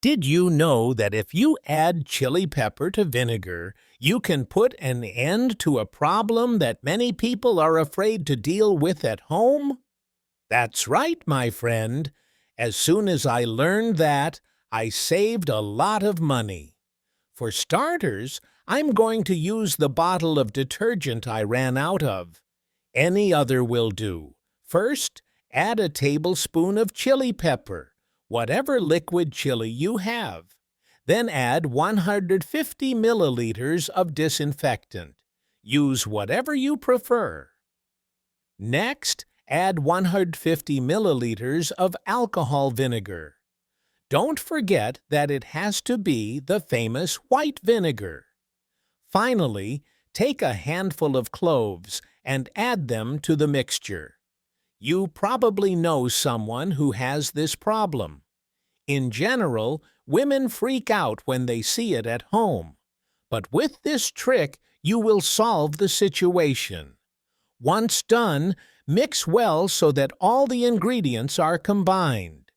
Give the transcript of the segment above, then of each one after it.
Did you know that if you add chili pepper to vinegar, you can put an end to a problem that many people are afraid to deal with at home? That's right, my friend. As soon as I learned that, I saved a lot of money. For starters, I'm going to use the bottle of detergent I ran out of. Any other will do. First, add a tablespoon of chili pepper, whatever liquid chili you have. Then add 150 milliliters of disinfectant. Use whatever you prefer. Next, add 150 milliliters of alcohol vinegar. Don't forget that it has to be the famous white vinegar. Finally, take a handful of cloves and add them to the mixture. You probably know someone who has this problem. In general, women freak out when they see it at home. But with this trick, you will solve the situation. Once done, mix well so that all the ingredients are combined.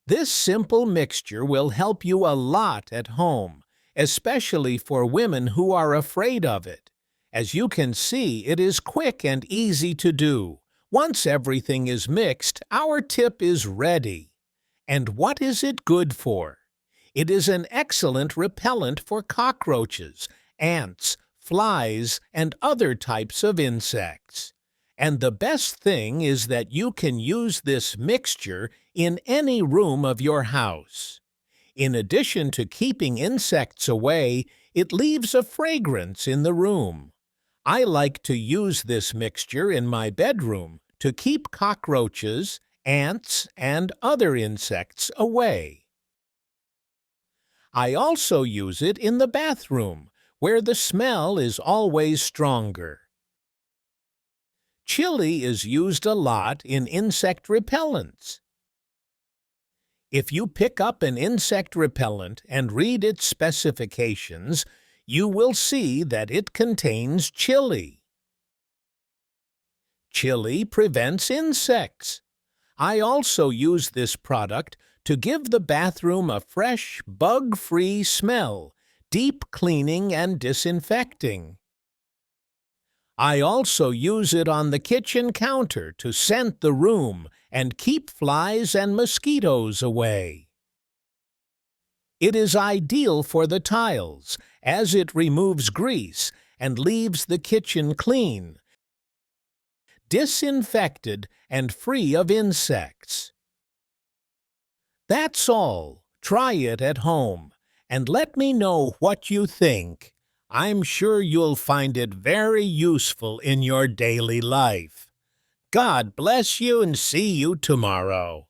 This simple mixture will help you a lot at home, especially for women who are afraid of it. As you can see, it is quick and easy to do. Once everything is mixed, our tip is ready. And what is it good for? It is an excellent repellent for cockroaches, ants, flies, and other types of insects. And the best thing is that you can use this mixture in any room of your house. In addition to keeping insects away, it leaves a fragrance in the room. I like to use this mixture in my bedroom to keep cockroaches, ants, and other insects away. I also use it in the bathroom, where the smell is always stronger. Chili is used a lot in insect repellents. If you pick up an insect repellent and read its specifications, you will see that it contains chili. Chili prevents insects. I also use this product to give the bathroom a fresh, bug-free smell, deep cleaning and disinfecting. I also use it on the kitchen counter to scent the room and keep flies and mosquitoes away. It is ideal for the tiles, as it removes grease and leaves the kitchen clean, disinfected and free of insects. That's all. Try it at home, and let me know what you think. I'm sure you'll find it very useful in your daily life. God bless you and see you tomorrow.